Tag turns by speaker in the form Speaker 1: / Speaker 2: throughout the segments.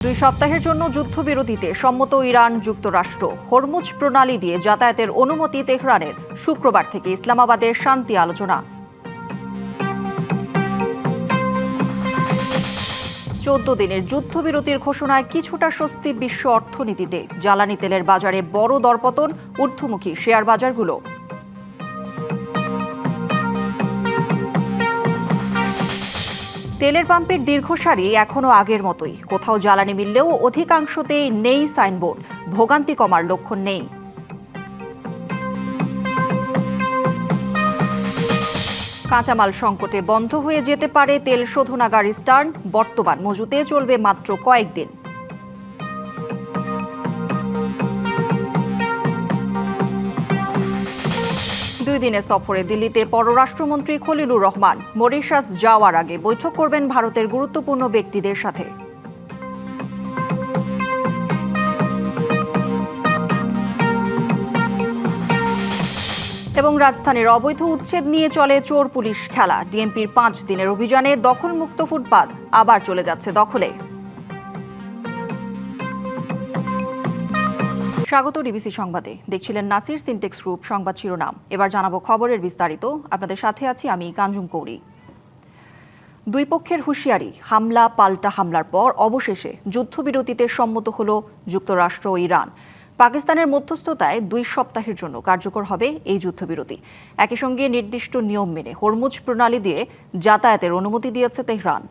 Speaker 1: 2 সপ্তাহের জন্য যুদ্ধবিরতিতে সম্মত ইরান যুক্তরাষ্ট্র। হরমুজ প্রণালী দিয়ে যাতায়াতের অনুমতি তেহরানের। শুক্রবার থেকে ইসলামাবাদের শান্তি আলোচনা। 14 দিনের যুদ্ধবিরতির ঘোষণায় কিছুটা স্বস্তি বিশ্ব অর্থনীতিতে। জ্বালানি তেলের বাজারে বড় দরপতন, ঊর্ধ্বমুখী শেয়ার বাজারগুলো। তেলের পাম্পের দীর্ঘ সারি এখনও আগের মতোই। কোথাও জ্বালানি মিললেও অধিকাংশতেই নেই সাইনবোর্ড। ভোগান্তি কমার লক্ষণ নেই। কাঁচামাল সংকটে বন্ধ হয়ে যেতে পারে তেল শোধনাগার স্টার্ন। বর্তমান মজুতে চলবে মাত্র কয়েকদিন। দুই দিনের সফরে দিল্লিতে পররাষ্ট্রমন্ত্রী খলিলুর রহমান। মরিশাস যাওয়ার আগে বৈঠক করবেন ভারতের গুরুত্বপূর্ণ ব্যক্তিদের সাথে। এবং রাজধানীর অবৈধ উচ্ছেদ নিয়ে চলে চোর পুলিশ খেলা। ডিএমপির 5 দিনের অভিযানে দখলমুক্ত ফুটপাত আবার চলে যাচ্ছে দখলে। স্বাগত ডিবিসি সংবাদে। দেখছিলেন নাসির সিনটেক্স গ্রুপ সংবাদ শিরোনাম। এবার জানাবো খবরের বিস্তারিত। আপনাদের সাথে আছি আমি কাঞ্জুম কৌরি। দুই পক্ষের হুঁশিয়ারি, হামলা পাল্টা হামলার পর অবশেষে যুদ্ধবিরতিতে সম্মত হল যুক্তরাষ্ট্র ও ইরান। পাকিস্তানের মধ্যস্থতায় 2 সপ্তাহের জন্য কার্যকর হবে এই যুদ্ধবিরতি। একই সঙ্গে নির্দিষ্ট নিয়ম মেনে হরমুজ প্রণালী দিয়ে যাতায়াতের অনুমতি দিয়েছে তেহরান।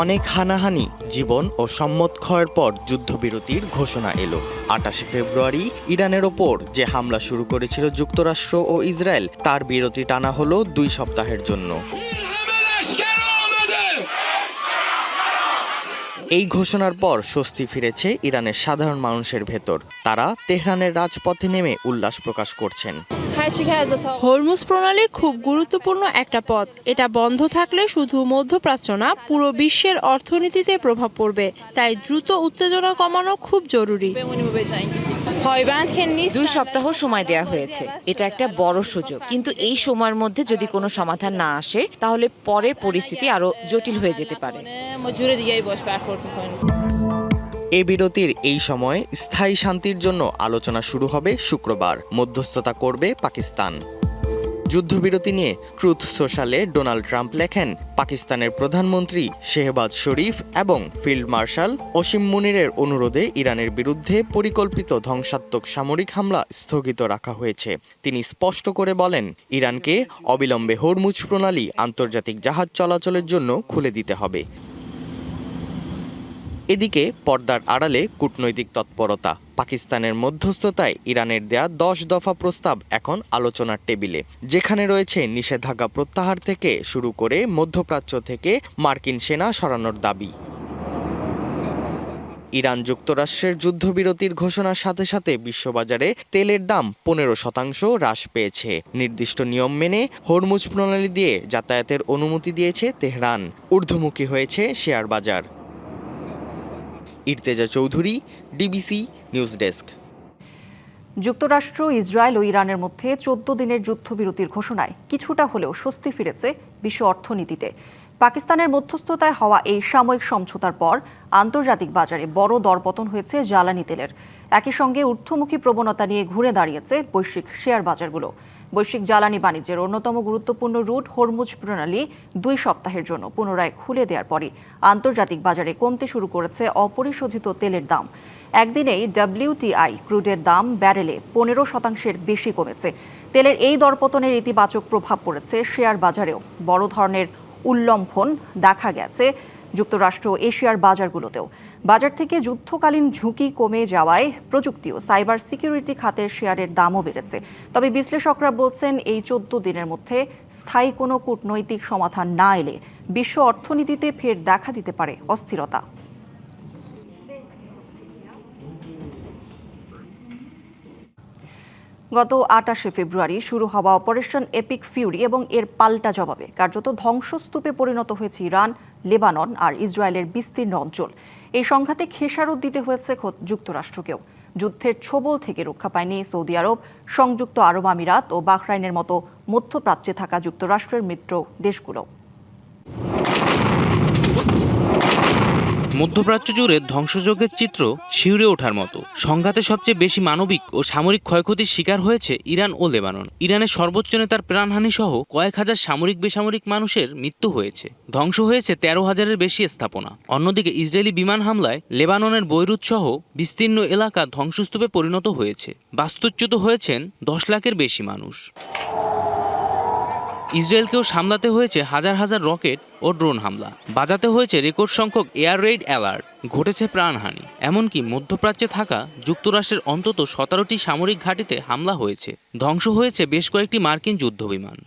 Speaker 2: অনেক হানাহানি, জীবন ও সম্মত ক্ষয়ের পর যুদ্ধবিরতির ঘোষণা এলো। 28 ফেব্রুয়ারি ইরানের ওপর যে হামলা শুরু করেছিল যুক্তরাষ্ট্র ও ইসরায়েল, তার বিরতি টানা হলো 2 সপ্তাহের জন্য। এই ঘোষণার পর স্বস্তি ফিরেছে ইরানের সাধারণ মানুষের ভেতর। তারা তেহরানের রাজপথে নেমে উল্লাস প্রকাশ করছেন।
Speaker 3: হরমুজ প্রণালী খুব গুরুত্বপূর্ণ একটা পথ। এটা বন্ধ থাকলে শুধু মধ্যপ্রাচ্য না, পুরো বিশ্বের অর্থনীতিতে প্রভাব পড়বে। তাই দ্রুত উত্তেজনা কমানো খুব জরুরি।
Speaker 4: 2 সপ্তাহ সময় দেয়া হয়েছে। এটা একটা বড় সুযোগ, কিন্তু এই সময়ের মধ্যে যদি কোনো সমাধান না আসে, তাহলে পরে পরিস্থিতি আরো জটিল হয়ে যেতে পারে।
Speaker 2: এই বিরতির এই সময় স্থায়ী শান্তির জন্য আলোচনা শুরু হবে শুক্রবার। মধ্যস্থতা করবে পাকিস্তান। যুদ্ধবিরতি নিয়ে ট্রুথ সোশ্যালে ডোনাল্ড ট্রাম্প লেখেন, পাকিস্তানের প্রধানমন্ত্রী শেহবাজ শরীফ এবং ফিল্ড মার্শাল ওসিম মুনিরের অনুরোধে ইরানের বিরুদ্ধে পরিকল্পিত ধ্বংসাত্মক সামরিক হামলা স্থগিত রাখা হয়েছে। তিনি স্পষ্ট করে বলেন, ইরানকে অবিলম্বে হরমুজ প্রণালী আন্তর্জাতিক জাহাজ চলাচলের জন্য খুলে দিতে হবে। এদিকে পর্দার আড়ালে কূটনৈতিক তৎপরতা। পাকিস্তানের মধ্যস্থতায় ইরানের দেয়া 10 দফা প্রস্তাব এখন আলোচনার টেবিলে, যেখানে রয়েছে নিষেধাজ্ঞা প্রত্যাহার থেকে শুরু করে মধ্যপ্রাচ্য থেকে মার্কিন সেনা সরানোর দাবি। ইরান যুক্তরাষ্ট্রের যুদ্ধবিরতির ঘোষণার সাথে সাথে বিশ্ববাজারে তেলের দাম 15% হ্রাস পেয়েছে। নির্দিষ্ট নিয়ম মেনে হরমুজ প্রণালী দিয়ে যাতায়াতের অনুমতি দিয়েছে তেহরান। ঊর্ধ্বমুখী হয়েছে শেয়ার বাজার। ইর্তেজা চৌধুরী, ডিবিসি নিউজ ডেস্ক।
Speaker 1: যুক্তরাষ্ট্র, ইসরায়েল ও ইরানের মধ্যে 14 দিনের যুদ্ধবিরতির ঘোষণায় কিছুটা হলেও স্বস্তি ফিরেছে বিশ্ব অর্থনীতিতে। পাকিস্তানের মধ্যস্থতায় হওয়া এই সাময়িক সমঝোতার পর আন্তর্জাতিক বাজারে বড় দরপতন হয়েছে জ্বালানি তেলের। একই সঙ্গে ঊর্ধ্বমুখী প্রবণতা নিয়ে ঘুরে দাঁড়িয়েছে বৈশ্বিক শেয়ার বাজারগুলো। বৈশ্বিক জ্বালানি বাণিজ্যের অন্যতম গুরুত্বপূর্ণ রুট হরমুজ প্রণালী 2 সপ্তাহের জন্য পুনরায় খুলে দেওয়ার পরই আন্তর্জাতিক বাজারে কমতে শুরু করেছে অপরিশোধিত তেলের দাম। একদিনেই WTI ক্রুডের দাম ব্যারেলে 15% বেশি কমেছে। তেলের এই দরপতনের ইতিবাচক প্রভাব পড়েছে শেয়ার বাজারেও। বড় ধরনের উল্লম্ফন দেখা গেছে যুক্তরাষ্ট্র ও এশিয়ার বাজারগুলোতেও। বাজার থেকে যুদ্ধকালীন ঝুঁকি কমে যাওয়ায় প্রযুক্তি ও সাইবার সিকিউরিটি খাতের শেয়ারের দামও বেড়েছে। তবে বিশ্লেষকরা বলছেন, এই 14 দিনের মধ্যে স্থায়ী কোনো কূটনৈতিক সমাধান না এলে বিশ্ব অর্থনীতিতে ফের দেখা দিতে পারে অস্থিরতা। গত 28 ফেব্রুয়ারি শুরু হওয়া অপারেশন এপিক ফিউরি এবং এর পাল্টা জবাবে কার্যত ধ্বংসস্তূপে পরিণত হয়েছে ইরান, লেবানন আর ইসরায়েলের বিস্তীর্ণ অঞ্চল। এই সংঘাতে খেসারত দিতে হয়েছে খোদ যুক্তরাষ্ট্রকেও। যুদ্ধের ছোবল থেকে রক্ষা পায়নি সৌদি আরব, সংযুক্ত আরব আমিরাত ও বাহরাইনের মতো মধ্যপ্রাচ্যে থাকা যুক্তরাষ্ট্রের মিত্র দেশগুলো।
Speaker 5: মধ্যপ্রাচ্য জুড়ে ধ্বংসযজ্ঞের চিত্র শিউরে ওঠার মতো। সংঘাতে সবচেয়ে বেশি মানবিক ও সামরিক ক্ষয়ক্ষতির শিকার হয়েছে ইরান ও লেবানন। ইরানের সর্বোচ্চ নেতার প্রাণহানি সহ কয়েক হাজার সামরিক বেসামরিক মানুষের মৃত্যু হয়েছে। ধ্বংস হয়েছে 13,000-এর বেশি স্থাপনা। অন্যদিকে ইসরায়েলি বিমান হামলায় লেবাননের বৈরুত সহ বিস্তীর্ণ এলাকা ধ্বংসস্তূপে পরিণত হয়েছে। বাস্তুচ্যুত হয়েছেন 10 লাখের বেশি মানুষ। ইসরায়েলকেও সামলাতে হয়েছে হাজার হাজার রকেট ও ড্রোন হামলা, বাজাতে হয়েছে রেকর্ড সংখ্যক এয়ার রেইড অ্যালার্ট, ঘটেছে প্রাণহানি। এমনকি মধ্যপ্রাচ্যে থাকা যুক্তরাষ্ট্রের অন্তত 17টি সামরিক ঘাঁটিতে হামলা হয়েছে। ধ্বংস হয়েছে বেশ কয়েকটি মার্কিন যুদ্ধবিমান।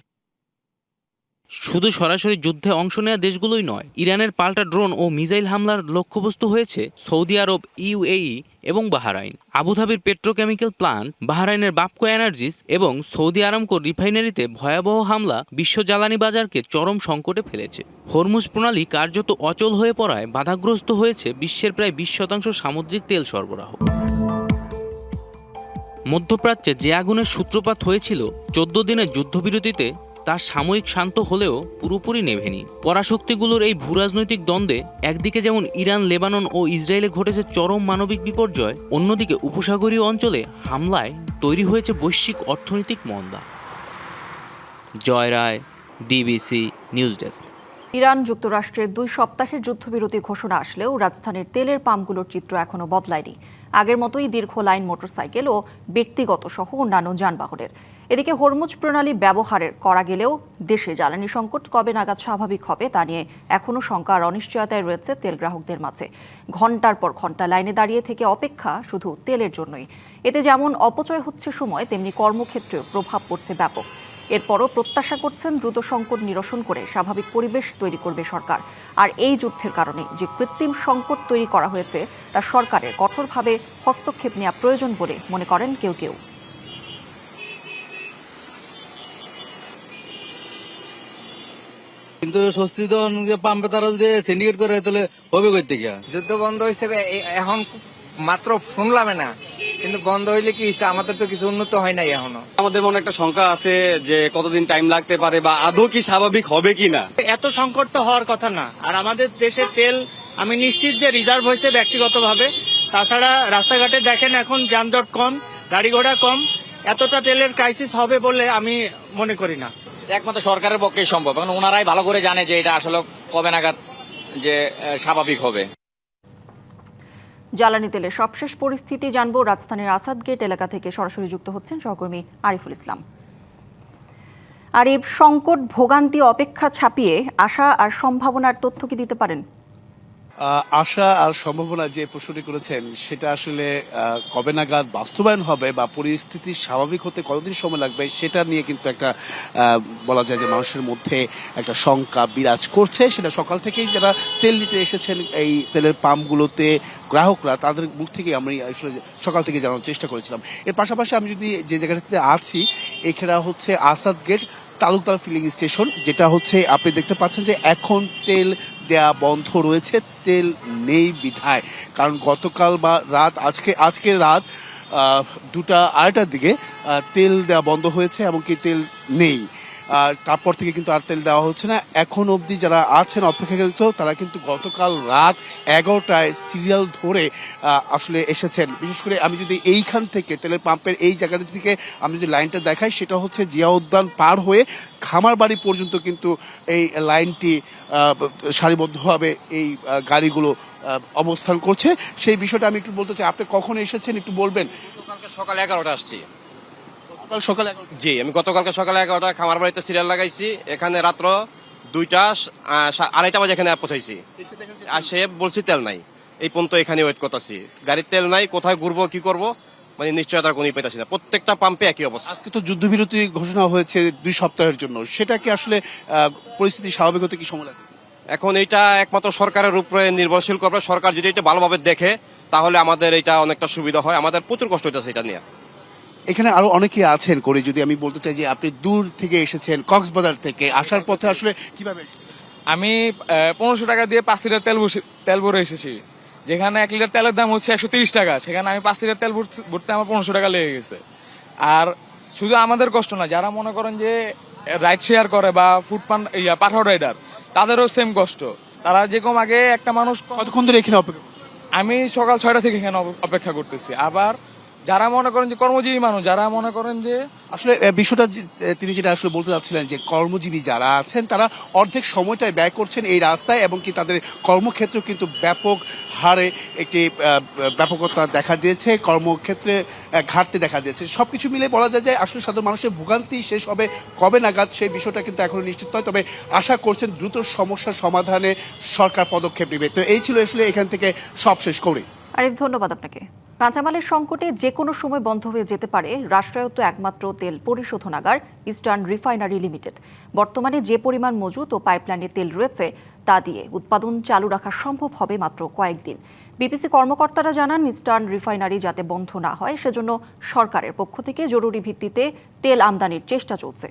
Speaker 5: শুধু সরাসরি যুদ্ধে অংশ নেওয়া দেশগুলোই নয়, ইরানের পাল্টা ড্রোন ও মিসাইল হামলার লক্ষ্যবস্তু হয়েছে সৌদি আরব, ইউএই এবং বাহরাইন। আবুধাবির পেট্রোকেমিক্যাল প্লান্ট, বাহরাইনের বাপকো এনার্জিস এবং সৌদি আরামকো রিফাইনারিতে ভয়াবহ হামলা বিশ্ব জ্বালানি বাজারকে চরম সংকটে ফেলেছে। হরমুজ প্রণালী কার্যত অচল হয়ে পড়ায় বাধাগ্রস্ত হয়েছে বিশ্বের প্রায় 20% সামুদ্রিক তেল সরবরাহ। মধ্যপ্রাচ্যে যে আগুনের সূত্রপাত হয়েছিল 14 দিনের যুদ্ধবিরতিতে, তা সাময়িক শান্ত হলেও পুরোপুরি নেভেনি। পরাশক্তিগুলোর এই ভূরাজনৈতিক দ্বন্দ্বে একদিকে যেমন ইরান, লেবানন ও ইসরায়েলে ঘটেছে চরম মানবিক বিপর্যয়, অন্যদিকে উপসাগরীয় অঞ্চলে হামলায় তৈরি হয়েছে বৈশ্বিক অর্থনৈতিক মন্দা। জয় রায়, ডিবিসি নিউজ ডেস্ক।
Speaker 1: ইরান যুক্তরাষ্ট্রের 2 সপ্তাহের যুদ্ধবিরতি ঘোষণা আসলেও রাজধানীর তেলের পাম্পগুলোর চিত্র এখনো বদলায়নি। আগের মতোই দীর্ঘ লাইন মোটরসাইকেল ও ব্যক্তিগত সহ অন্যান্য যানবাহনের। এদিকে হরমুজ প্রণালী ব্যবহারের করা গেলেও দেশে জ্বালানি সংকট কবে নাগাদ স্বাভাবিক হবে তা নিয়ে এখনও শঙ্কা আর অনিশ্চয়তায় রয়েছে তেল গ্রাহকদের মাঝে। ঘন্টার পর ঘন্টা লাইনে দাঁড়িয়ে থেকে অপেক্ষা শুধু তেলের জন্যই। এতে যেমন অপচয় হচ্ছে সময়, তেমনি কর্মক্ষেত্রেও প্রভাব পড়ছে ব্যাপক। এরপরও প্রত্যাশা করছেন দ্রুত সংকট নিরসন করে স্বাভাবিক পরিবেশ তৈরি করবে সরকার। আর এই যুদ্ধের কারণে যে কৃত্রিম সংকট তৈরি করা হয়েছে তা সরকারের কঠোরভাবে হস্তক্ষেপ নেওয়া প্রয়োজন বলে মনে করেন কেউ কেউ।
Speaker 6: কিন্তু স্বস্তি তো পাম্পে তারা যদি সিন্ডিকেট করে তাহলে হবে কই থেকে?
Speaker 7: যুদ্ধ বন্ধ হয়েছে এখন মাত্র শুনলাম না, কিন্তু বন্ধ হইলে কি হয়েছে? আমাদের তো কিছু উন্নত হয় নাই এখনো।
Speaker 8: আমাদের মনে একটা শঙ্কা আছে যে কতদিন টাইম লাগতে পারে বা আদৌ কি স্বাভাবিক হবে কিনা।
Speaker 9: এত সংকট তো হওয়ার কথা না। আর আমাদের দেশের তেল আমি নিশ্চিত যে রিজার্ভ হয়েছে ব্যক্তিগতভাবে। তাছাড়া রাস্তাঘাটে দেখেন এখন যানজট কম, গাড়ি ঘোড়া কম। এতটা তেলের ক্রাইসিস হবে বলে আমি মনে করি না।
Speaker 10: একমাত্র সরকারের পক্ষেই সম্ভব, কারণ ওনারাই ভালো করে জানে যে এটা আসলে কবে নাগাদ যে স্বাভাবিক হবে।
Speaker 1: জ্বালানি তেলের সবশেষ পরিস্থিতি জানবো। রাজধানীর আসাদ গেট এলাকা থেকে সরাসরি যুক্ত হচ্ছেন সহকর্মী আরিফুল ইসলাম। আরিফ, সংকট, ভোগান্তি, অপেক্ষা ছাপিয়ে আশা আর সম্ভাবনার তথ্য কি দিতে পারেন?
Speaker 11: আশা আর সম্ভাবনা যে প্রশ্নটি করেছেন সেটা আসলে কবে নাগাদ বাস্তবায়ন হবে বা পরিস্থিতি স্বাভাবিক হতে কতদিন সময় লাগবে সেটা নিয়ে কিন্তু একটা বলা যায় যে মানুষের মধ্যে একটা শঙ্কা বিরাজ করছে। সেটা সকাল থেকেই যারা তেল নিতে এসেছেন এই তেলের পাম্পগুলোতে গ্রাহকরা, তাদের মুখ থেকে আমরা আসলে সকাল থেকে জানার চেষ্টা করেছিলাম। এর পাশাপাশি আমি যদি যে জায়গাটিতে আছি এখানে হচ্ছে Asad gate Talukdar filling station, যেটা হচ্ছে আপনি দেখতে পাচ্ছেন যে এখন তেল দেয়া বন্ধ রয়েছে, তেল নেই বিধায়। কারণ গতকাল বা রাত আজকে রাত 2টা-2:30টার দিকে তেল দেওয়া বন্ধ হয়েছে, এমনকি তেল নেই। তারপর থেকে কিন্তু আর তেল দেওয়া হচ্ছে না। এখন অবধি যারা আছেন অপেক্ষাকৃত তারা কিন্তু গতকাল রাত 11টায় সিরিয়াল ধরে আসলে এসেছেন। বিশেষ করে আমি যদি এইখান থেকে তেলের পাম্পের এই জায়গাটা থেকে আমি যদি লাইনটা দেখাই, সেটা হচ্ছে জিয়া উদ্যান পার হয়ে খামারবাড়ি পর্যন্ত কিন্তু এই লাইনটি সারিবদ্ধভাবে এই গাড়িগুলো অবস্থান করছে। সেই বিষয়টা আমি একটু বলতে চাই। আপনি কখন এসেছেন একটু বলবেন?
Speaker 8: সকাল 11টা আসছি।
Speaker 11: সকালে?
Speaker 8: জি, আমি গতকালকে সকালে 11টা খামার বাড়িতে সিরিয়াল লাগাইছি। এখানে রাত্র 2টা-2:30 বাজে এখানে পৌঁছাইছি। আর সে বলছি তেল নাই, এই পর্যন্ত এখানে ওয়েট করতেছি। গাড়ির তেল নাই, কোথায় ঘুরবো কি করবো মানে নিশ্চয়তার কোনো পেতেছি না। প্রত্যেকটা পাম্পে একই অবস্থা।
Speaker 11: আজকে তো যুদ্ধবিরতি ঘোষণা হয়েছে 2 সপ্তাহের জন্য, সেটা কি আসলে পরিস্থিতি স্বাভাবিক হতে কি সময় লাগবে?
Speaker 8: এখন এইটা একমাত্র সরকারের উপরে নির্ভরশীল করবে। সরকার যদি এটা ভালোভাবে দেখে তাহলে আমাদের এটা অনেকটা সুবিধা হয়। আমাদের প্রচুর কষ্ট হইতেছে এটা নিয়ে।
Speaker 11: এখানে আরো অনেকে আছেন করে যদি আমি বলতে চাই যে আপনি দূর থেকে এসেছেন, কক্সবাজার থেকে আসার পথে আসলে কিভাবে?
Speaker 12: আমি 1500 টাকা দিয়ে 5 লিটার তেল ভরে এসেছি। যেখানে 1 লিটার তেলের দাম হচ্ছে 130 টাকা, সেখানে আমি 5 লিটার তেল ভরতে আমার 1500 টাকা লেগে গেছে। আর শুধু আমাদের কষ্ট না, যারা মনে করেন যে রাইড শেয়ার করে বা পাঠাও রাইডার, তাদেরও সেম কষ্ট। তারা যেরকম আগে একটা মানুষ
Speaker 11: কতক্ষণ ধরে এখানে অপেক্ষা করছেন?
Speaker 12: আমি সকাল 6টা থেকে এখানে অপেক্ষা করতেছি। আবার যারা মনে করেন যে কর্মজীবী মানুষ, যারা মনে করেন যে
Speaker 11: আসলে বিষয়টা তিনি যেটা আসলে বলতে চাচ্ছিলেন যে কর্মজীবী যারা আছেন তারা অর্ধেক সময়টাই ব্যয় করছেন এই রাস্তায়, এবং কি তাদের কর্মক্ষেত্রেও কিন্তু ব্যাপক হারে একটি ব্যাপকতা দেখা দিয়েছে, কর্মক্ষেত্রে ঘাটতি দেখা দিয়েছে। সবকিছু মিলে বলা যায় যে আসলে সাধারণ মানুষের ভোগান্তি শেষ হবে কবে নাগাদ সেই বিষয়টা কিন্তু এখনো নিশ্চিত নয়, তবে আশা করছেন দ্রুত সমস্যার সমাধানে সরকার পদক্ষেপ নেবে। তো এই ছিল আসলে এখান থেকে সব শেষ করি।
Speaker 1: আরিফ, ধন্যবাদ আপনাকে। কাঁচামালের সংকটে যে কোনো সময় বন্ধ হয়ে যেতে পারে রাষ্ট্রায়ত্ত একমাত্র তেল পরিশোধনাগার ইস্টার্ন রিফাইনারি লিমিটেড। বর্তমানে যে পরিমাণ মজুত ও পাইপলাইনে তেল রয়েছে তা দিয়ে উৎপাদন চালু রাখা সম্ভব হবে মাত্র কয়েকদিন। বিপিসি কর্মকর্তারা জানান, ইস্টার্ন রিফাইনারি যাতে বন্ধ না হয় সেজন্য সরকারের পক্ষ থেকে জরুরি ভিত্তিতে তেল আমদানির চেষ্টা চলছে।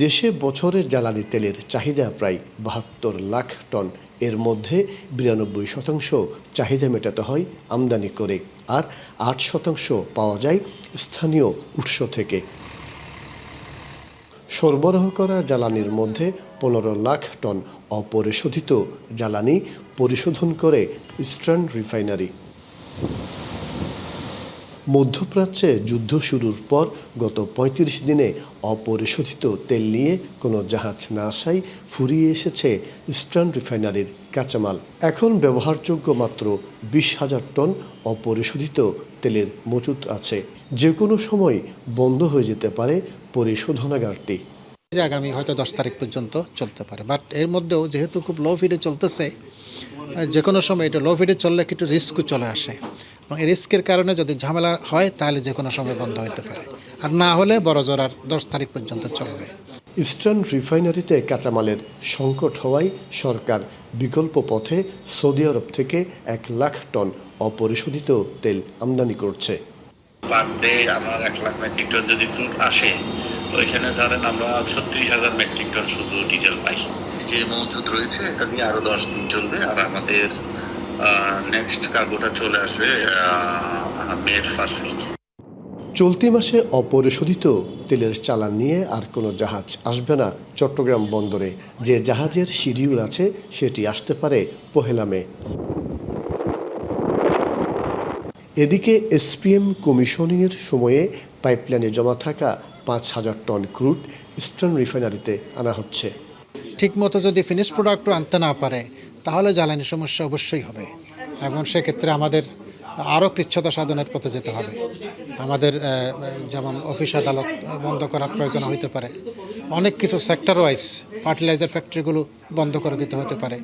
Speaker 13: দেশে বছরের জ্বালানি তেলের চাহিদা প্রায় ৭২ লাখ টন। এর মধ্যে ৯২% চাহিদা মেটাতে হয় আমদানি করে, আর ৮% পাওয়া যায় স্থানীয় উৎস থেকে। সরবরাহ করা জ্বালানির মধ্যে ১৫ লাখ টন অপরিশোধিত জ্বালানি পরিশোধন করে ইস্টার্ন রিফাইনারি। মধ্যপ্রাচ্যে যুদ্ধ শুরুর পর গত ৩৫ দিনে অপরিশোধিত তেল নিয়ে কোনো জাহাজ না আসায় ফুরিয়ে এসেছে ইস্টার্ন রিফাইনারির কাঁচামাল। এখন ব্যবহারযোগ্য মাত্র ২০,০০০ টন অপরিশোধিত তেলের মজুত আছে। যে কোনো সময় বন্ধ হয়ে যেতে পারে পরিশোধনাগারটি।
Speaker 14: আগামী হয়তো 10 তারিখ পর্যন্ত চলতে পারে, বাট এর মধ্যেও যেহেতু খুব লো ফিডে চলতেছে, যে কোনো সময় এটা লো ফিডে চললে কিছু রিস্কও চলে আসে, এবং এই রিস্কের কারণে যদি ঝামেলা হয় তাহলে যে কোনো সময় বন্ধ হতে পারে, আর না হলে বড় জোর আর 10 তারিখ পর্যন্ত চলবে।
Speaker 13: ইস্টার্ন রিফাইনারিতে কাঁচামালের সংকট হওয়ায় সরকার বিকল্প পথে সৌদি আরব থেকে ১ লাখ টন অপরিশোধিত তেল আমদানি করছে।
Speaker 15: পার ডে আমার 1 লাখ মেট্রিক টন যদি ক্রুড আসে, তো এখানে ধরেন আমরা ৩৬,০০০ মেট্রিক টন শুধু ডিজেল পাই। যে মজুদ রয়েছে এটা দিয়ে আরো 10 দিন চলবে, আর আমাদের নেক্সট কার্গোটা চলে আসবে মের ফার্স্ট উইক।
Speaker 13: চলতি মাসে অপরিশোধিত তেলের চালান নিয়ে আর কোনো জাহাজ আসবে না চট্টগ্রাম বন্দরে। যে জাহাজের শিডিউল আছে সেটি আসতে পারে ১ মে। এদিকে এসপিএম কমিশনিংয়ের সময়ে পাইপলাইনে জমা থাকা ৫,০০০ টন ক্রুড ইস্টার্ন রিফাইনারিতে আনা হচ্ছে।
Speaker 14: ঠিকমতো যদি ফিনিশ প্রোডাক্টও আনতে না পারে তাহলে জ্বালানি সমস্যা অবশ্যই হবে, এবং সেক্ষেত্রে আমাদের আরও কৃচ্ছতা সাধনের পথে যেতে হবে। আমাদের যেমন অফিস আদালত বন্ধ করার প্রয়োজন হতে পারে, অনেক কিছু সেক্টর ওয়াইজ ফার্টিলাইজার ফ্যাক্টরিগুলো বন্ধ করে দিতে হতে পারে।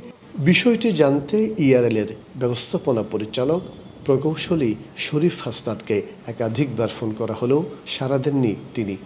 Speaker 13: বিষয়টি জানতে ইআরএল-এর ব্যবস্থাপনা পরিচালক প্রকৌশলী শরীফ হাসনাতকে একাধিকবার ফোন করা হলেও সাড়া দেননি তিনি।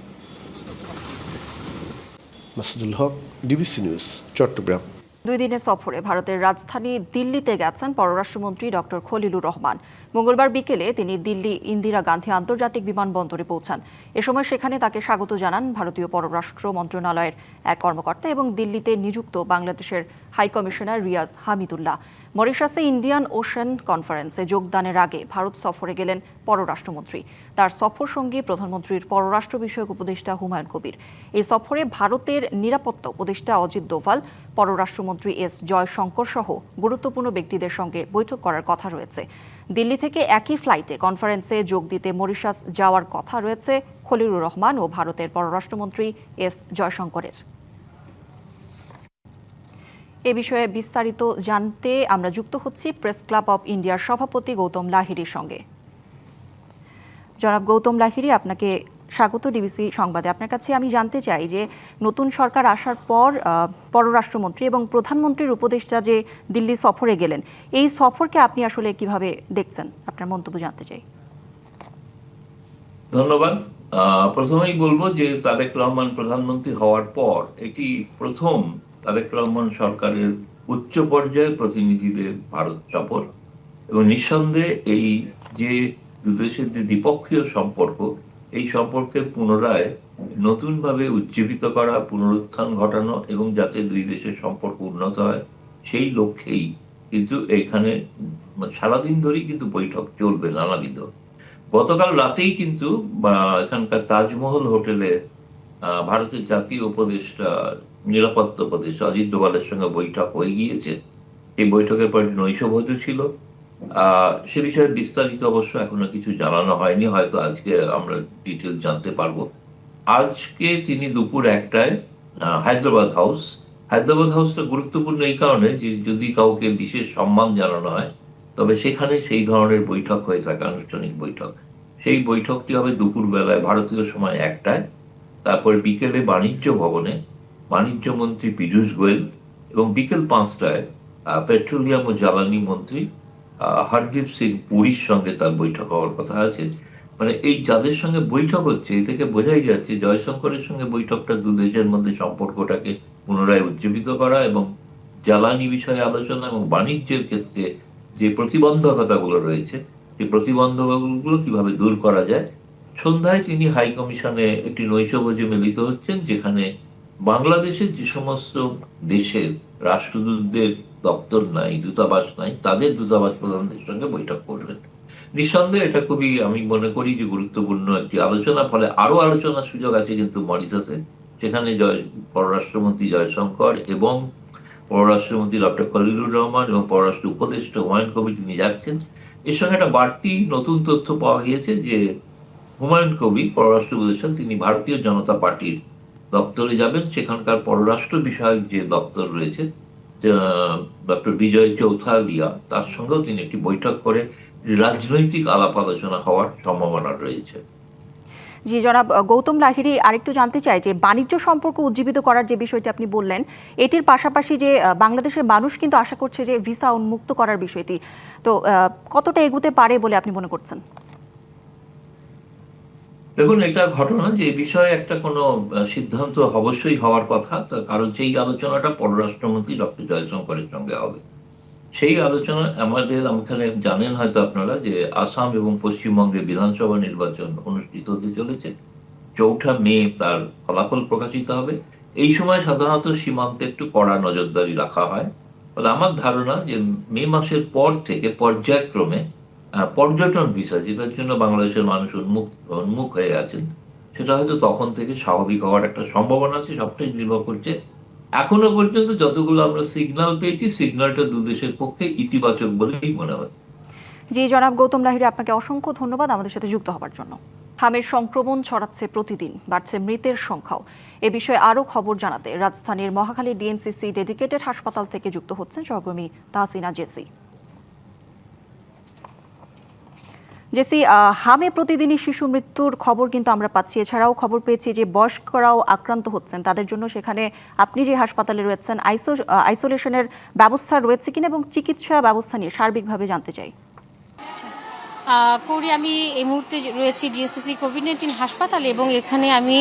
Speaker 13: মাসুদুল হক, ডিবিসি নিউজ, চট্টগ্রাম।
Speaker 1: 2 দিনের সফরে ভারতের রাজধানী দিল্লিতে গেছেন পররাষ্ট্রমন্ত্রী ডক্টর খলিলুর রহমান। মঙ্গলবার বিকেলে তিনি দিল্লি ইন্দিরা গান্ধী আন্তর্জাতিক বিমানবন্দরে পৌঁছান। এ সময় সেখানে তাকে স্বাগত জানান ভারতীয় পররাষ্ট্র মন্ত্রণালয়ের এক কর্মকর্তা এবং দিল্লিতে নিযুক্ত বাংলাদেশের হাইকমিশনার রিয়াজ হামিদুল্লাহ। মরিশাসে ইন্ডিয়ান ওশেন কনফারেন্সে যোগদানের আগে ভারত সফরে গেলেন পররাষ্ট্রমন্ত্রী। তার সফর সঙ্গী প্রধানমন্ত্রীর পররাষ্ট্র বিষয়ক উপদেষ্টা হুমায়ুন কবির। এই সফরে ভারতের নিরাপত্তা উপদেষ্টা অজিত দোভাল, পররাষ্ট্রমন্ত্রী এস জয়শঙ্কর সহ গুরুত্বপূর্ণ ব্যক্তিদের সঙ্গে বৈঠক করার কথা রয়েছে। দিল্লি থেকে একই ফ্লাইটে কনফারেন্সে যোগ দিতে মরিশাস যাওয়ার কথা রয়েছে খলিলুর রহমান ও ভারতের পররাষ্ট্রমন্ত্রী এস জয়শঙ্করের। এ বিষয়ে বিস্তারিত জানতে আমরা যুক্ত হচ্ছি প্রেস ক্লাব অব ইন্ডিয়ার সভাপতি গৌতম লাহিড়ির সঙ্গে। জনাব গৌতম লাহিড়ি, আপনাকে স্বাগত ডিবিসি সংবাদে। আপনার কাছে আমি জানতে চাই যে নতুন সরকার আসার পর পররাষ্ট্রমন্ত্রী এবং প্রধানমন্ত্রীর উপদেষ্টা যে দিল্লি সফরে গেলেন, এই সফরকে আপনি আসলে কিভাবে দেখছেন? আপনার মন্তব্য জানতে চাই।
Speaker 16: ধন্যবাদ। প্রথমেই বলবো যে তারেক রহমান প্রধানমন্ত্রী হওয়ার পর এটি প্রথম তারেক রহমান সরকারের উচ্চ পর্যায়ের প্রতিনিধিদের ভারত সফর, এবং নিঃসন্দেহে এই যে দুদেশের যে দ্বিপক্ষীয় সম্পর্ক, এই সম্পর্কে পুনরায় নতুনভাবে উজ্জীবিত করা, পুনরুত্থান ঘটানো এবং যাতে দুই দেশের সম্পর্ক উন্নত হয় সেই লক্ষ্যেই কিন্তু এখানে সারাদিন ধরেই কিন্তু বৈঠক চলবে নানাবিধ। গতকাল রাতেই কিন্তু এখানকার তাজমহল হোটেলে ভারতের জাতীয় উপদেষ্টা নিরাপত্তা উপদেষ্টা অজিত ডোভালের সঙ্গে বৈঠক হয়ে গিয়েছে। এই বৈঠকের পর নৈশভোজ ছিল। সে বিষয়ে বিস্তারিত অবশ্য এখনো কিছু জানানো হয়নি, হয়তো আজকে আমরা ডিটেল জানতে পারবো। আজকে তিনি দুপুর 1টায় হায়দ্রাবাদ হাউসটা গুরুত্বপূর্ণ এই কারণে যে যদি কাউকে বিশেষ সম্মান জানানো হয় তবে সেখানে সেই ধরনের বৈঠক হয়ে থাকে, আনুষ্ঠানিক বৈঠক। সেই বৈঠকটি হবে দুপুর বেলায় ভারতীয় সময় 1টায়। তারপরে বিকেলে বাণিজ্য ভবনে বাণিজ্য মন্ত্রী পীযূষ গোয়েল এবং বিকেল 5টায় পেট্রোলিয়াম ও জ্বালানি মন্ত্রী হরদীপ সিং পুরীর সঙ্গে তার বৈঠক হওয়ার কথা আছে। মানে এই যাদের সঙ্গে বৈঠক হচ্ছে এই থেকে বোঝাই যাচ্ছে জয়শঙ্করের সঙ্গে বৈঠকটা দু দেশের মধ্যে সম্পর্কটাকে পুনরায় উজ্জীবিত করা এবং জ্বালানি বিষয়ে আলোচনা এবং বাণিজ্যের ক্ষেত্রে যে প্রতিবন্ধকতাগুলো রয়েছে সেই প্রতিবন্ধকগুলো কিভাবে দূর করা যায়। সন্ধ্যায় তিনি হাই কমিশনে একটি নৈশভোজে মিলিত হচ্ছেন, যেখানে বাংলাদেশের যে সমস্ত দেশের রাষ্ট্রদূতদের দপ্তর নাই, দূতাবাস নাই, তাদের দূতাবাস প্রধানদের সঙ্গে বৈঠক করবেন। নিঃসন্দেহে এটা খুবই, আমি মনে করি যে গুরুত্বপূর্ণ একটি আলোচনা। ফলে আরো আলোচনার সুযোগ আছে কিন্তু মরিশাসে, সেখানে পররাষ্ট্রমন্ত্রী জয়শঙ্কর এবং পররাষ্ট্রমন্ত্রী ডক্টর খলিলুর রহমান এবং পররাষ্ট্র উপদেষ্টা হুমায়ুন কবির তিনি যাচ্ছেন। এর সঙ্গে একটা বাড়তি নতুন তথ্য পাওয়া গিয়েছে যে হুমায়ুন কবির পররাষ্ট্র উপদেষ্টা তিনি ভারতীয় জনতা পার্টির দপ্তরে যাবেন। সেখানকার পররাষ্ট্র বিষয়ক যে দপ্তর রয়েছে ডক্টর বিজয় চৌথালিয়া, তার সঙ্গেও তিনি একটি বৈঠক করে রাজনৈতিক আলাপ আলোচনা হওয়ার সম্ভাবনা রয়েছে।
Speaker 1: জি জনাব গৌতম লাহিড়ী, আরেকটু জানতে চাই যে বাণিজ্য সম্পর্ক উজ্জীবিত করার যে বিষয়টি আপনি বললেন, এটির পাশাপাশি যে বাংলাদেশের মানুষ কিন্তু আশা করছে যে ভিসা উন্মুক্ত করার বিষয়টি, তো কতটা এগোতে পারে বলে আপনি মনে করছেন?
Speaker 16: দেখুন, এটা ঘটনা যে এই বিষয়ে একটা কোনো সিদ্ধান্ত অবশ্যই হওয়ার কথা, কারণ সেই আলোচনাটা পররাষ্ট্রমন্ত্রী ডক্টর জয়শঙ্করের সঙ্গে হবে। সেই আলোচনা আমাদের জানেন হয়তো আপনারা যে আসাম এবং পশ্চিমবঙ্গে বিধানসভা নির্বাচন অনুষ্ঠিত হতে চলেছে। 4 মে তার ফলাফল প্রকাশিত হবে। এই সময় সাধারণত সীমান্তে একটু কড়া নজরদারি রাখা হয়। ফলে আমার ধারণা যে মে মাসের পর থেকে পর্যায়ক্রমে পর্যটন ভিসা, যেটার জন্য বাংলাদেশের মানুষ উন্মুখ হয়ে আছেন, সেটা হয়তো তখন থেকে স্বাভাবিক হওয়ার একটা সম্ভাবনা আছে। সবটাই নির্ভর করছে। এখনো পর্যন্ত যতগুলো আমরা সিগন্যাল পেয়েছি, সিগন্যালটা দু দেশের পক্ষে ইতিবাচক বলেই মনে হয়।
Speaker 1: জি জনাব গৌতম লাহিড়ী, আপনাকে অসংখ্য ধন্যবাদ আমাদের সাথে যুক্ত হওয়ার জন্য। হামের সংক্রমণ ছড়াচ্ছে প্রতিদিন, বাড়ছে মৃতের সংখ্যাও। এ বিষয়ে আরও খবর জানাতে রাজধানীর মহাখালী ডিএনসিসি ডেডিকেটেড হাসপাতাল থেকে যুক্ত হচ্ছেন সহকর্মী তাহসিনা জেসি। জেসি, হামে প্রতিদিনই শিশু মৃত্যুর খবর কিন্তু আমরা পাচ্ছি, এছাড়াও খবর পেয়েছি যে বয়স্করাও আক্রান্ত হচ্ছেন। তাদের জন্য সেখানে আপনি যে হাসপাতালে রয়েছেন আইসোলেশনের ব্যবস্থা রয়েছে কিনা এবং চিকিৎসা ব্যবস্থা নিয়ে সার্বিকভাবে জানতে চাই।
Speaker 17: করি আমি এই মুহূর্তে রয়েছি ডিএনসিসি কোভিড-19 হাসপাতালে এবং এখানে আমি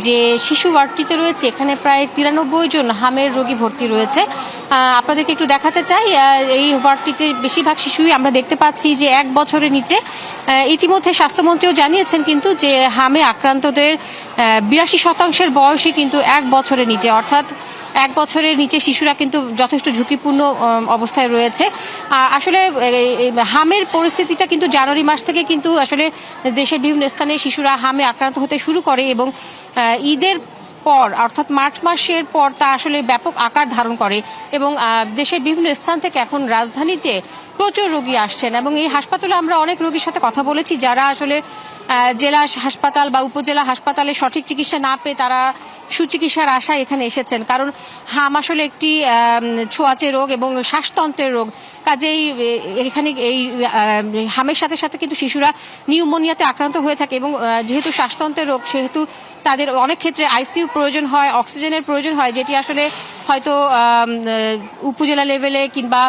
Speaker 17: যে শিশু ওয়ার্ডটিতে রয়েছে এখানে প্রায় 93 জন হামের রোগী ভর্তি রয়েছে। আপনাদেরকে একটু দেখাতে চাই, এই ওয়ার্ডটিতে বেশিরভাগ শিশুই আমরা দেখতে পাচ্ছি যে 1 বছরের নিচে। ইতিমধ্যে স্বাস্থ্যমন্ত্রীও জানিয়েছেন কিন্তু যে হামে আক্রান্তদের 82% বয়সই কিন্তু 1 বছরের নিচে, অর্থাৎ 1 বছরের নিচে শিশুরা কিন্তু যথেষ্ট ঝুঁকিপূর্ণ অবস্থায় রয়েছে। আসলে হামের পরিস্থিতিটা কিন্তু জানুয়ারি মাস থেকে কিন্তু আসলে দেশের বিভিন্ন স্থানে শিশুরা হামে আক্রান্ত হতে শুরু করে এবং ঈদের পর অর্থাৎ মার্চ মাসের পর তা আসলে ব্যাপক আকার ধারণ করে এবং দেশের বিভিন্ন স্থান থেকে এখন রাজধানীতে প্রচুর রোগী আসছেন এবং এই হাসপাতালে আমরা অনেক রোগীর সাথে কথা বলেছি যারা আসলে জেলা হাসপাতাল বা উপজেলা হাসপাতালে সঠিক চিকিৎসা না পেয়ে তারা সুচিকিৎসার আশায় এখানে এসেছেন। কারণ হাম আসলে একটি ছোঁয়াচে রোগ এবং শ্বাসতন্ত্রের রোগ, কাজেই এখানে এই হামের সাথে সাথে কিন্তু শিশুরা নিউমোনিয়াতে আক্রান্ত হয়ে থাকে এবং যেহেতু শ্বাসতন্ত্রের রোগ সেহেতু তাদের অনেক ক্ষেত্রে আইসিইউ প্রয়োজন হয়, অক্সিজেনের প্রয়োজন হয়, যেটি আসলে হয়তো উপজেলা লেভেলে কিংবা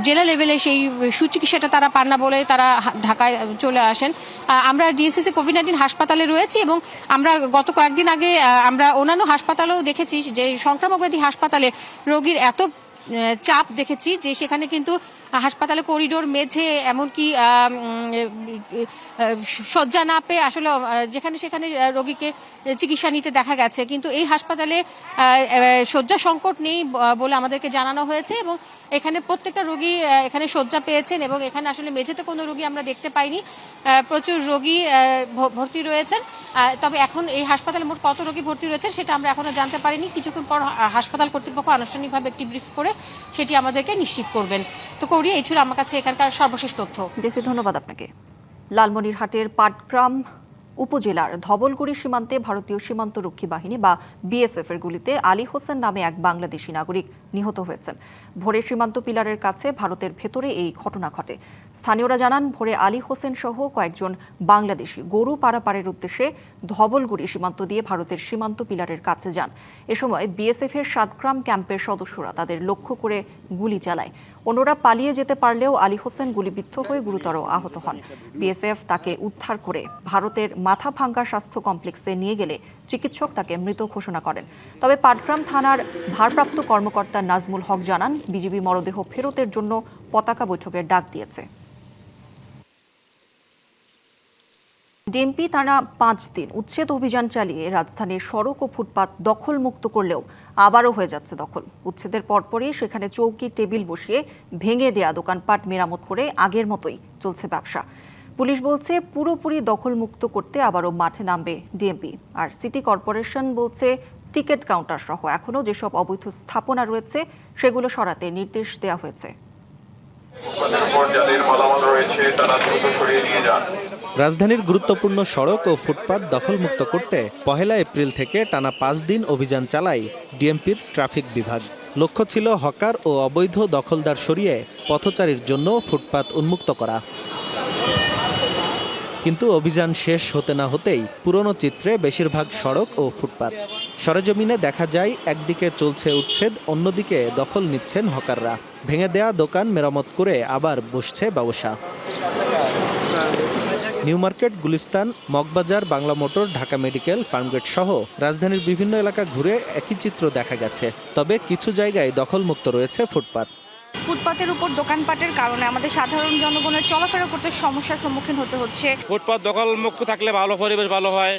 Speaker 17: জেলা লেভেলে সেই সুচিকিৎসাটা তারা পান না বলে তারা ঢাকায় চলে আসেন। আমরা ডিএনসিসি কোভিড-19 হাসপাতালে রয়েছি এবং আমরা গত কয়েকদিন আগে আমরা অন্যান্য হাসপাতালেও দেখেছি যে সংক্রামক ব্যাধি হাসপাতালে রোগীর এত চাপ দেখেছি যে সেখানে কিন্তু হাসপাতালে করিডোর, মেঝে, এমনকি শয্যা না পেয়ে আসলে যেখানে সেখানে রোগীকে চিকিৎসা নিতে দেখা গেছে। কিন্তু এই হাসপাতালে শয্যা সংকট নেই বলে আমাদেরকে জানানো হয়েছে এবং এখানে প্রত্যেকটা রোগী এখানে শয্যা পেয়েছেন এবং এখানে আসলে মেঝেতে কোনো রোগী আমরা দেখতে পাইনি। প্রচুর রোগী ভর্তি রয়েছেন, তবে এখন এই হাসপাতালে মোট কত রোগী ভর্তি রয়েছে সেটা আমরা এখনো জানতে পারিনি। কিছুক্ষণ পর হাসপাতাল কর্তৃপক্ষ আনুষ্ঠানিকভাবে একটি ব্রিফ করে সেটি আমাদেরকে নিশ্চিত করবেন। তো কৌরি, এই ছিল আমার কাছে এখানকার সর্বশেষ তথ্য।
Speaker 1: জেসি, ধন্যবাদ আপনাকে। লালমনিরহাটের পাটগ্রাম উপজেলার ধবলগুড়ি সীমান্তে ভারতীয় সীমান্তরক্ষী বাহিনী বা বিএসএফ এর গুলিতে আলী হোসেন নামে এক বাংলাদেশি নাগরিক নিহত হয়েছেন। ভোরে সীমান্ত পিলারের কাছে ভারতের ভেতরে এই ঘটনা ঘটে। স্থানীয়রা জানান, ভোরে আলী হোসেন সহ কয়েকজন বাংলাদেশি গরু পারাপারের উদ্দেশ্যে ধবলগুড়ি সীমান্ত দিয়ে ভারতের সীমান্ত পিলারের কাছে যান। এ সময় বিএসএফ এর সাতগ্রাম ক্যাম্পের সদস্যরা তাদের লক্ষ্য করে গুলি চালায়। অন্যরা পালিয়ে যেতে পারলেও আলী হোসেন গুলিবিদ্ধ হয়ে গুরুতর আহত হন। বিএসএফ তাকে উদ্ধার করে ভারতের মাথাভাঙ্গা স্বাস্থ্য কমপ্লেক্সে নিয়ে গেলে চিকিৎসক তাকে মৃত ঘোষণা করেন। তবে পাটগ্রাম থানার ভারপ্রাপ্ত কর্মকর্তা নাজমুল হক জানান, বিজিবি মরদেহ ফেরতের জন্য পতাকা বৈঠকের ডাক দিয়েছে। ডিএমপি টানা 5 দিন উচ্ছেদ অভিযান চালিয়ে রাজধানীর সড়ক ও ফুটপাত দখলমুক্ত করলেও আবারও হয়ে যাচ্ছে দখল। উচ্ছেদের পরপরই সেখানে চৌকি টেবিল বসিয়ে ভেঙে দেয়া দোকানপাট মেরামত করে আগের মতোই চলছে ব্যবসা। পুলিশ বলছে, পুরোপুরি দখলমুক্ত করতে আবারও মাঠে নামবে ডিএমপি। আর সিটি কর্পোরেশন বলছে, টিকিট কাউন্টার সহ এখনও যেসব অবৈধ স্থাপনা রয়েছে সেগুলো সরাতে নির্দেশ দেওয়া হয়েছে।
Speaker 18: রাজধানীর গুরুত্বপূর্ণ সড়ক ও ফুটপাত দখলমুক্ত করতে 1 এপ্রিল থেকে টানা 5 দিন অভিযান চালায় ডিএমপির ট্রাফিক বিভাগ। লক্ষ্য ছিল হকার ও অবৈধ দখলদার সরিয়ে পথচারীর জন্য ফুটপাত উন্মুক্ত করা। কিন্তু অভিযান শেষ হতে না হতেই পুরনো চিত্রে বেশিরভাগ সড়ক ও ফুটপাত। সরেজমিনে দেখা যায়, একদিকে চলছে উচ্ছেদ, অন্যদিকে দখল নিচ্ছেন হকাররা। ভেঙে দেয়া দোকান মেরামত করে আবার বসছে ব্যবসা। New market, Gulistan, Moghbazar, Bangla motor, Dhaka medical, Farmgate সহ রাজধানীর বিভিন্ন এলাকা ঘুরে একই চিত্র দেখা গেছে। তবে কিছু জায়গায় দখলমুক্ত রয়েছে ফুটপাত।
Speaker 19: ফুটপাতের উপর দোকানপাটের কারণে আমাদের সাধারণ জনগণের চলাফেরা করতে সমস্যার সম্মুখীন হতে হচ্ছে।
Speaker 20: ফুটপাত দখলমুক্ত থাকলে ভালো, পরিবেশ ভালো হয়,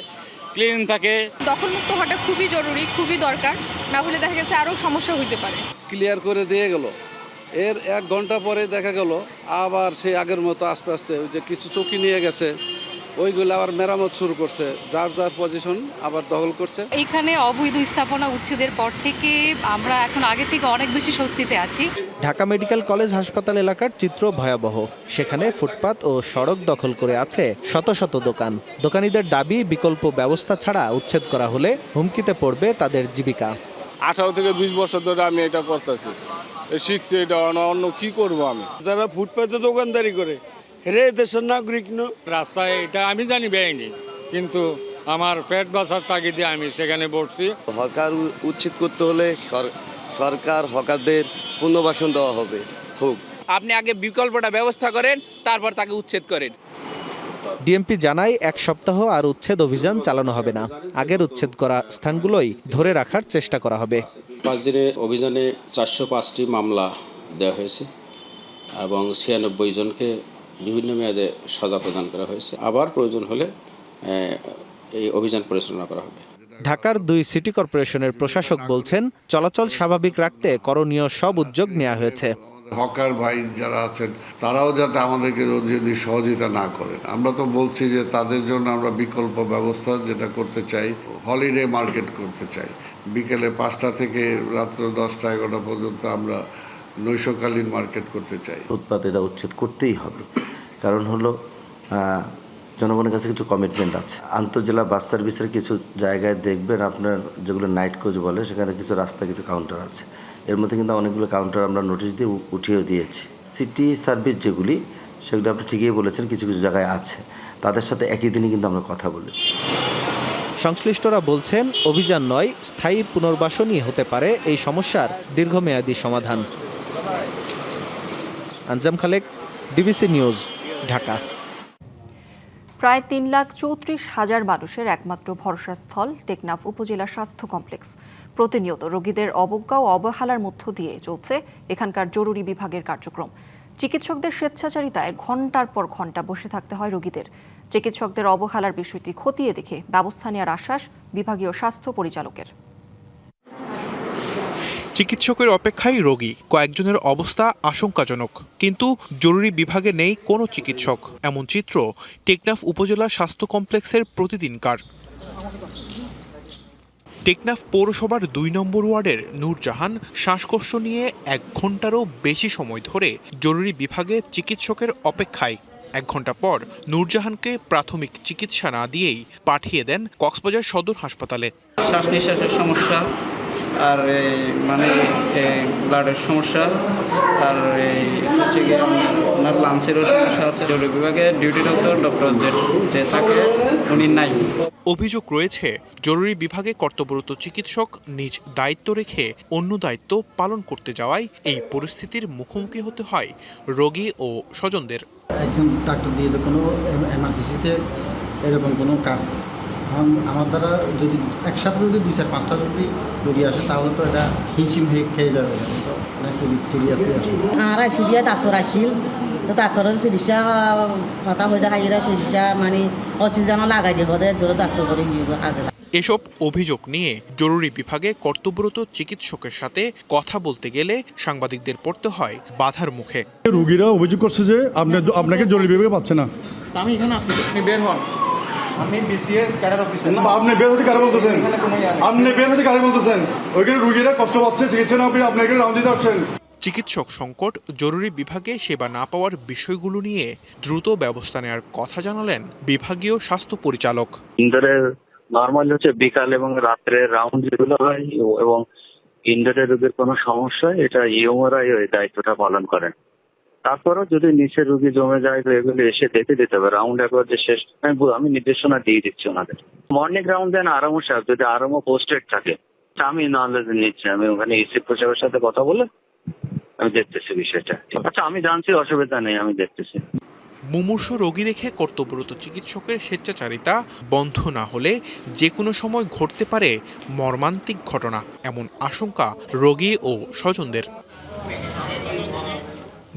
Speaker 20: ক্লিন থাকে।
Speaker 19: দখলমুক্ত হওয়াটা খুবই জরুরি, খুবই দরকার, না হলে দেখা গেছে আরও সমস্যা হইতে পারে।
Speaker 21: ক্লিয়ার করে দিয়ে গেল, এর 1 ঘন্টা পরে দেখা গেল আবার সেই আগের মতো আস্তে আস্তে ওই যে কিছু চৌকি নিয়ে গেছে ওইগুলো আবার মেরামত শুরু করছে, যার যার পজিশন আবার দখল করছে।
Speaker 22: এখানে অবৈধ স্থাপনা উচ্ছেদের পর থেকে আমরা এখন আগে থেকে অনেক বেশি স্বস্তিতে আছি।
Speaker 18: ঢাকা মেডিকেল কলেজ হাসপাতাল এলাকার চিত্র ভয়াবহ। সেখানে ফুটপাত ও সড়ক দখল করে আছে শত শত দোকান। দোকানীদের দাবি, বিকল্প ব্যবস্থা ছাড়া উচ্ছেদ করা হলে হুমকিতে পড়বে তাদের জীবিকা।
Speaker 23: 18 থেকে 20 বছর ধরে আমি এটা করতেছি, শিখছি, এটা অন্য কি করব আমি।
Speaker 24: যারা ফুটপাতে দোকানদারি করে রে দেশের নাগরিক ন।
Speaker 25: রাস্তায় এটা আমি জানি বেআইনি, কিন্তু আমার পেট বাঁচার তাগিদে আমি সেখানে বসছি।
Speaker 26: হকার উচ্ছেদ করতে হলে সরকার হকারদের পুনর্বাসন দেওয়া হবে। হোক,
Speaker 27: আপনি আগে বিকল্পটা ব্যবস্থা করেন, তারপর তাকে উচ্ছেদ করেন।
Speaker 18: ডিএমপি জানায়, 1 সপ্তাহ আর উচ্ছেদ অভিযান চালানো হবে না। আগের উচ্ছেদ করা স্থানগুলোই ধরে রাখার চেষ্টা করা হবে।
Speaker 28: 5 দিনের অভিযানে 405টি মামলা দেওয়া হয়েছে এবং 96 জনকে বিভিন্ন মেয়াদে সাজা প্রদান করা হয়েছে। আবার প্রয়োজন হলে এই অভিযান পরিচালনা করা হবে।
Speaker 18: ঢাকার 2 সিটি কর্পোরেশনের প্রশাসক বলছেন, চলাচল স্বাভাবিক রাখতে করণীয় সব উদ্যোগ নেওয়া হয়েছে।
Speaker 29: হকার ভাই যারা আছেন তারাও যাতে আমাদেরকে যদি সহযোগিতা না করেন, আমরা তো বলছি যে তাদের জন্য আমরা বিকল্প ব্যবস্থা যেটা করতে চাই, হলিডে মার্কেট করতে চাই। বিকেলে 5টা থেকে রাত্র 10টা 11টা পর্যন্ত আমরা নৈশকালীন মার্কেট করতে চাই।
Speaker 30: ফুটপাত এটা উচ্ছেদ করতেই হবে, কারণ হলো জনগণের কাছে কিছু কমিটমেন্ট আছে। আন্তঃজেলা বাস সার্ভিসের কিছু জায়গায় দেখবেন আপনার, যেগুলো নাইট কোচ বলে, সেখানে কিছু রাস্তা কিছু কাউন্টার আছে। এর মধ্যে কিন্তু অনেকগুলো কাউন্টার আমরা নোটিশ দিয়ে উঠিয়েও দিয়েছি। সিটি সার্ভিস যেগুলি, সেগুলো আপনি ঠিকই বলেছেন, কিছু কিছু জায়গায় আছে, তাদের সাথে একই দিনই কিন্তু আমরা কথা বলেছি।
Speaker 18: সংশ্লিষ্টরা বলছেন, অভিযান নয়, স্থায়ী পুনর্বাসনই হতে পারে এই সমস্যার দীর্ঘমেয়াদী সমাধান। আঞ্জাম খালেক, ডিবিসি নিউজ, ঢাকা।
Speaker 1: প্রায় 3,34,000 মানুষের একমাত্র ভরসাস্থল টেকনাফ উপজেলা স্বাস্থ্য কমপ্লেক্স। প্রতিনিয়ত রোগীদের অবজ্ঞা ও অবহেলার মধ্য দিয়ে চলছে এখানকার জরুরি বিভাগের কার্যক্রম। চিকিৎসকদের স্বেচ্ছাচারিতায় ঘণ্টার পর ঘণ্টা বসে থাকতে হয় রোগীদের। চিকিৎসকদের অবহেলার বিষয়টি খতিয়ে দেখে ব্যবস্থা নেওয়ার আশ্বাস বিভাগীয় স্বাস্থ্য পরিচালকের।
Speaker 2: চিকিৎসকের অপেক্ষায় রোগী, কয়েকজনের অবস্থা আশঙ্কাজনক, কিন্তু জরুরি বিভাগে নেই কোনো চিকিৎসক। এমন চিত্র টেকনাফ উপজেলা স্বাস্থ্য কমপ্লেক্সের প্রতিদিনকার। টেকনাফ পৌরসভার ২ নম্বর ওয়ার্ডের নূরজাহান শ্বাসকষ্ট নিয়ে ১ ঘণ্টারও বেশি সময় ধরে জরুরি বিভাগে চিকিৎসকের অপেক্ষায়। ১ ঘণ্টা পর নূরজাহানকে প্রাথমিক চিকিৎসা না দিয়েই পাঠিয়ে দেন কক্সবাজার সদর হাসপাতালে।
Speaker 3: শ্বাস নিঃশ্বাসের সমস্যা, আর মানে ব্লাডের সমস্যা, আর হচ্ছে গিয়ে আপনার লাংসেরও সমস্যা আছে। জরুরি বিভাগে ডিউটি ডক্টর যে থাকে উনি নাই।
Speaker 2: অভিযোগ রয়েছে জরুরি বিভাগে কর্তব্যরত চিকিৎসক নিজ দায়িত্ব রেখে অন্য দায়িত্ব পালন করতে যাওয়ায় এই পরিস্থিতির মুখোমুখি হতে হয় রোগী ও স্বজনদের।
Speaker 4: একজন ডাক্তার দিয়ে কোনো এমার্জেন্সিতে এরকম কোনো কাজ আমার দ্বারা যদি একসাথে যদি ২-৪-৫টা যদি রোগী আসে তাহলে তো এটা হিমশিম খেয়ে যাবে, খুবই সিরিয়াসলি আসবে।
Speaker 5: আর আসিয়া ডাক্তার আসিল তো ডাক্তারের চিকিৎসা কথা হয়ে হাইরা চিকিৎসা মানে অক্সিজেন লাগাই দিব ডাক্তার করে কাজে।
Speaker 2: এসব অভিযোগ নিয়ে জরুরি বিভাগে কর্তব্যরত চিকিৎসকের সাথে কথা বলতে গেলে সাংবাদিকদের পড়তে হয় বাধার মুখে।
Speaker 6: রোগীরা অভিযোগ করছে যে আপনাকে জরুরি বিভাগে পাচ্ছে না।
Speaker 3: আমি এখানে আছি, আপনি বের হন। আমি বিসিএস ক্যাডার অফিসার।
Speaker 6: আপনি বের হতে কারে বলতেছেন? আপনি বের হতে কারে বলতেছেন? ওইখানে রোগীরা কষ্ট পাচ্ছে, চিকিৎসা না পেয়ে আপনাকে রাউন্ড দিতে আসছেন।
Speaker 2: চিকিৎসক সংকট, জরুরি বিভাগে সেবা না পাওয়ার বিষয়গুলো নিয়ে দ্রুত ব্যবস্থা নেওয়ার কথা জানালেন বিভাগীয় স্বাস্থ্য পরিচালক।
Speaker 7: ইনডোরের নর্মাল হচ্ছে বিকাল এবং রাত্রের রাউন্ড যেগুলো হয় এবং ইনডোরের রোগীর কোনো সমস্যা এটা ইউমোরাই ওই দায়িত্বটা পালন করেন। তারপরও যদি নিচে রোগী জমে যায় তো এগুলো এসে দেখে দিতে হবে। রাউন্ড একবার যে শেষ আমি নির্দেশনা দিয়ে দিচ্ছি ওনাদের। মর্নিং রাউন্ড দেন আরমো সাহেব, যদি আরমো পোস্টেড থাকে আমি নলেজ নিচ্ছি, আমি ওখানে এসি প্রসাবের সাথে কথা বলে আমি দেখতেছি বিষয়টা। আচ্ছা আমি জানছি, অসুবিধা নেই, আমি দেখতেছি।
Speaker 2: মুমূর্ষু রোগী রেখে কর্তব্যরত চিকিৎসকের স্বেচ্ছাচারিতা বন্ধ না হলে যে কোনো সময় ঘটতে পারে মর্মান্তিক ঘটনা, এমন আশঙ্কা রোগী ও স্বজনদের।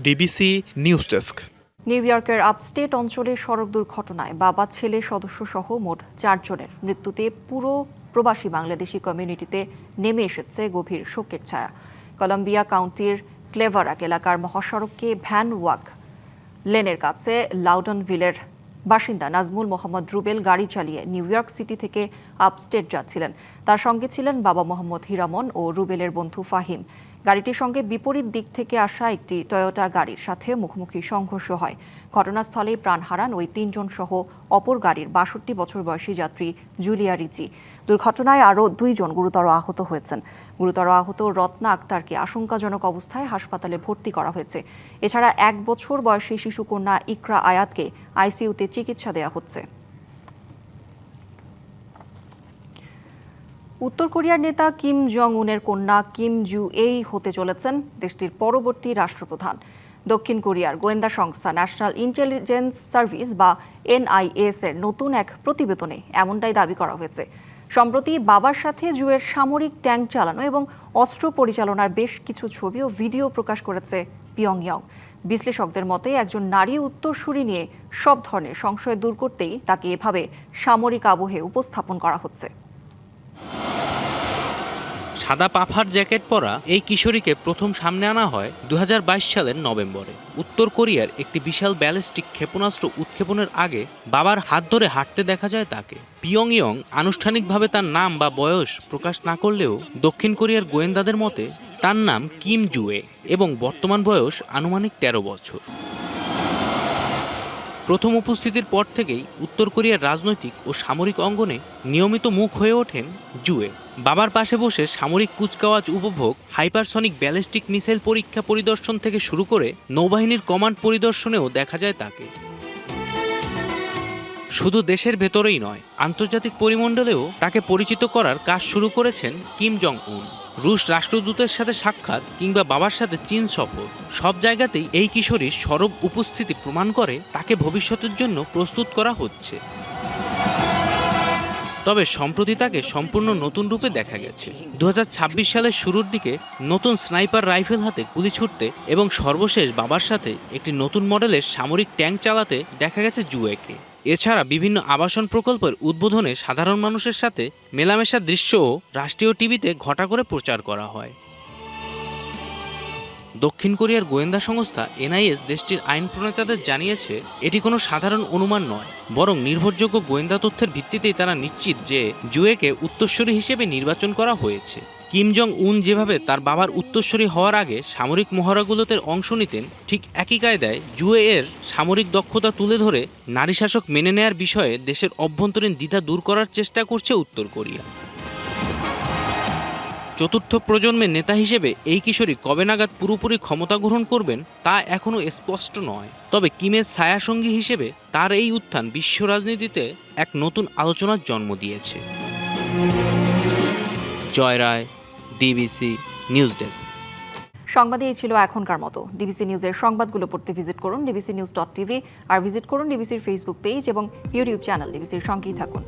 Speaker 2: DBC news desk.
Speaker 1: নিউ ইয়র্কের আপস্টেট অঞ্চলে সড়ক দুর্ঘটনায় বাবা ছেলে সদস্য সহ মোট ৪ জনের মৃত্যুতে পুরো প্রবাসী বাংলাদেশি কমিউনিটিতে নেমে এসেছে গভীর শোকের ছায়া। কলম্বিয়া কাউন্টির ক্লেভারাক এলাকার মহাসড়ককে ভ্যান ওয়াক লেনের কাছে লাউডনভিলের বাসিন্দা নাজমুল মোহাম্মদ রুবেল গাড়ি চালিয়ে নিউ ইয়র্ক সিটি থেকে আপস্টেট যাচ্ছিলেন। তার সঙ্গে ছিলেন বাবা মোহাম্মদ হিরামন ও রুবেলের বন্ধু ফাহিম। গাড়িটির সঙ্গে বিপরীত দিক থেকে আসা একটি টয়োটা গাড়ির সাথে মুখোমুখি সংঘর্ষ হয়। ঘটনাস্থলেই প্রাণ হারান ওই ৩ জন সহ অপর গাড়ির ৬২ বছর বয়সী যাত্রী জুলিয়া রিচি। দুর্ঘটনায় আরও ২ জন গুরুতর আহত হয়েছেন। গুরুতর আহত রত্না আক্তারকে আশঙ্কাজনক অবস্থায় হাসপাতালে ভর্তি করা হয়েছে। এছাড়া ১ বছর বয়সী শিশুকন্যা ইকরা আয়াতকে আইসিইউতে চিকিৎসা দেওয়া হচ্ছে। উত্তর কোরিয়ার নেতা কিম জং উনের কন্যা কিম জু এই হতে চলেছেন দেশটির পরবর্তী রাষ্ট্রপ্রধান। দক্ষিণ কোরিয়ার গোয়েন্দা সংস্থা ন্যাশনাল ইন্টেলিজেন্স সার্ভিস বা NIS এর নতুন এক প্রতিবেদনে এমনটাই দাবি করা হয়েছে। সম্প্রতি বাবার সাথে জুয়ের সামরিক ট্যাঙ্ক চালানো এবং অস্ত্র পরিচালনার বেশ কিছু ছবি ও ভিডিও প্রকাশ করেছে পিয়ংইয়ং। বিশ্লেষকদের মতে একজন নারী উত্তরসূরি নিয়ে সব ধরনের সংশয় দূর করতেই তাকে এভাবে সামরিক আবহে উপস্থাপন করা হচ্ছে।
Speaker 8: সাদা পাফার জ্যাকেট পরা এই কিশোরীকে প্রথম সামনে আনা হয় ২০২২ সালের নভেম্বরে। উত্তর কোরিয়ার একটি বিশাল ব্যালিস্টিক ক্ষেপণাস্ত্র উৎক্ষেপণের আগে বাবার হাত ধরে হাঁটতে দেখা যায় তাকে। পিয়ংইয়ং আনুষ্ঠানিকভাবে তার নাম বা বয়স প্রকাশ না করলেও দক্ষিণ কোরিয়ার গোয়েন্দাদের মতে তার নাম কিম জুয়ে এবং বর্তমান বয়স আনুমানিক ১৩ বছর। প্রথম উপস্থিতির পর থেকেই উত্তর কোরিয়ার রাজনৈতিক ও সামরিক অঙ্গনে নিয়মিত মুখ হয়ে ওঠেন জুয়ে। বাবার পাশে বসে সামরিক কুচকাওয়াজ উপভোগ, হাইপারসনিক ব্যালিস্টিক মিসাইল পরীক্ষা পরিদর্শন থেকে শুরু করে নৌবাহিনীর কমান্ড পরিদর্শনেও দেখা যায় তাকে। শুধু দেশের ভেতরেই নয়, আন্তর্জাতিক পরিমণ্ডলেও তাকে পরিচিত করার কাজ শুরু করেছেন কিম জং উন। রুশ রাষ্ট্রদূতের সাথে সাক্ষাৎ কিংবা বাবার সাথে চীন সফর, সব জায়গাতেই এই কিশোরীর সরব উপস্থিতি প্রমাণ করে তাকে ভবিষ্যতের জন্য প্রস্তুত করা হচ্ছে। তবে সম্প্রতি তাকে সম্পূর্ণ নতুন রূপে দেখা গেছে। 2026 সালের শুরুর দিকে নতুন স্নাইপার রাইফেল হাতে গুলি ছুটতে এবং সর্বশেষ বাবার সাথে একটি নতুন মডেলের সামরিক ট্যাঙ্ক চালাতে দেখা গেছে জুয়েকে। এছাড়া বিভিন্ন আবাসন প্রকল্পের উদ্বোধনে সাধারণ মানুষের সাথে মেলামেশার দৃশ্যও রাষ্ট্রীয় টিভিতে ঘটা করে প্রচার করা হয়। দক্ষিণ কোরিয়ার গোয়েন্দা সংস্থা NIS দেশটির আইন প্রণেতাদের জানিয়েছে এটি কোনো সাধারণ অনুমান নয়, বরং নির্ভরযোগ্য গোয়েন্দা তথ্যের ভিত্তিতেই তারা নিশ্চিত যে জুয়েকে উত্তরসূরি হিসেবে নির্বাচন করা হয়েছে। কিম জং উন যেভাবে তার বাবার উত্তরসূরি হওয়ার আগে সামরিক মহড়াগুলোতে অংশ নিতেন, ঠিক একই কায়দায় জুয়ে এর সামরিক দক্ষতা তুলে ধরে নারী শাসক মেনে নেয়ার বিষয়ে দেশের অভ্যন্তরীণ দ্বিধা দূর করার চেষ্টা করছে উত্তর কোরিয়া। চতুর্থ প্রজন্মের নেতা হিসেবে এই কিশোরী কবে নাগাদ পুরোপুরি ক্ষমতা গ্রহণ করবেন তা এখনও স্পষ্ট নয়। তবে কিমের ছায়াসঙ্গী হিসেবে তার এই উত্থান বিশ্ব রাজনীতিতে এক নতুন আলোচনার জন্ম দিয়েছে। জয় রায়, ডিবিসি নিউজ ডেস্ক।
Speaker 1: সংবাদে এই ছিল এখনকার মতো। ডিবিসি নিউজের সংবাদগুলো পড়তে ভিজিট করুন dbcnews.tv আর ভিজিট করুন ডিবিসির ফেসবুক পেজ এবং ইউটিউব চ্যানেল। ডিবিসির সঙ্গেই থাকুন।